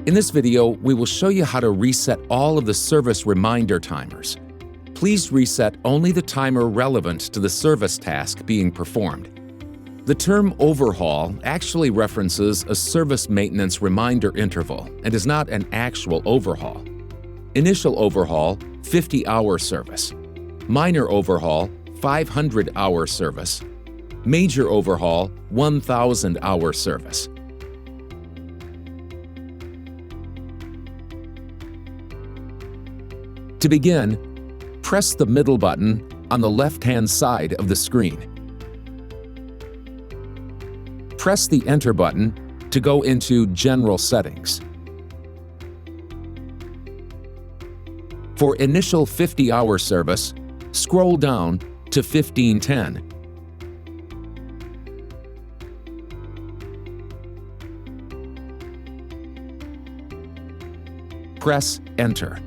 In this video, we will show you how to reset all of the service reminder timers. Please reset only the timer relevant to the service task being performed. The term overhaul actually references a service maintenance reminder interval and is not an actual overhaul. Initial overhaul, 50-hour service. Minor overhaul, 500-hour service. Major overhaul, 1,000-hour service. To begin, press the middle button on the left-hand side of the screen. Press the Enter button to go into General Settings. For initial 50-hour service, scroll down to 1510. Press Enter.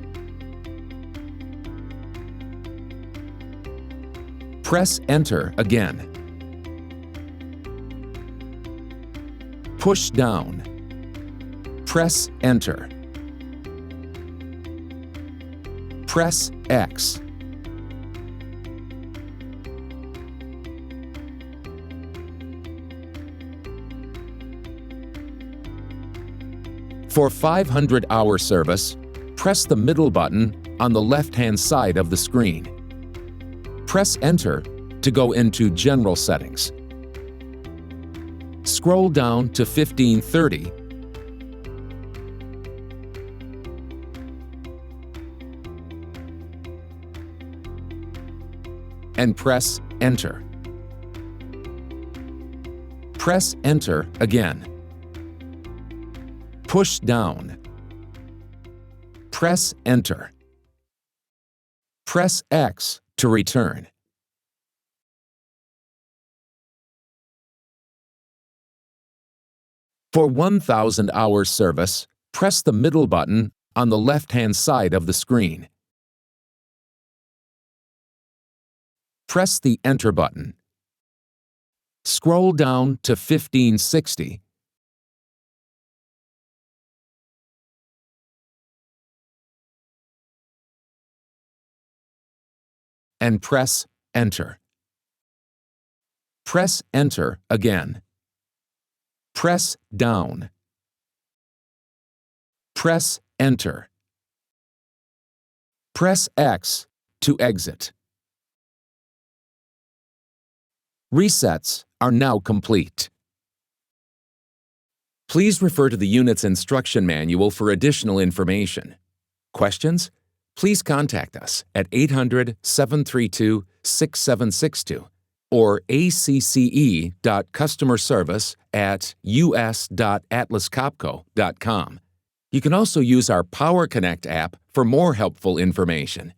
Press Enter again. Push down. Press Enter. Press X. For 500-hour service, press the middle button on the left-hand side of the screen. Press Enter to go into General Settings. Scroll down to 1530. And press Enter. Press Enter again. Push down. Press Enter. Press X to return. For 1,000 hours service, press the middle button on the left-hand side of the screen. Press the Enter button. Scroll down to 1560. And press Enter. Press Enter again. Press down. Press Enter. Press X to exit. Resets are now complete. Please refer to the unit's instruction manual for additional information. Questions? Please contact us at 800-732-6762 or acce.customerservice@us.atlascopco.com. You can also use our Power Connect app for more helpful information.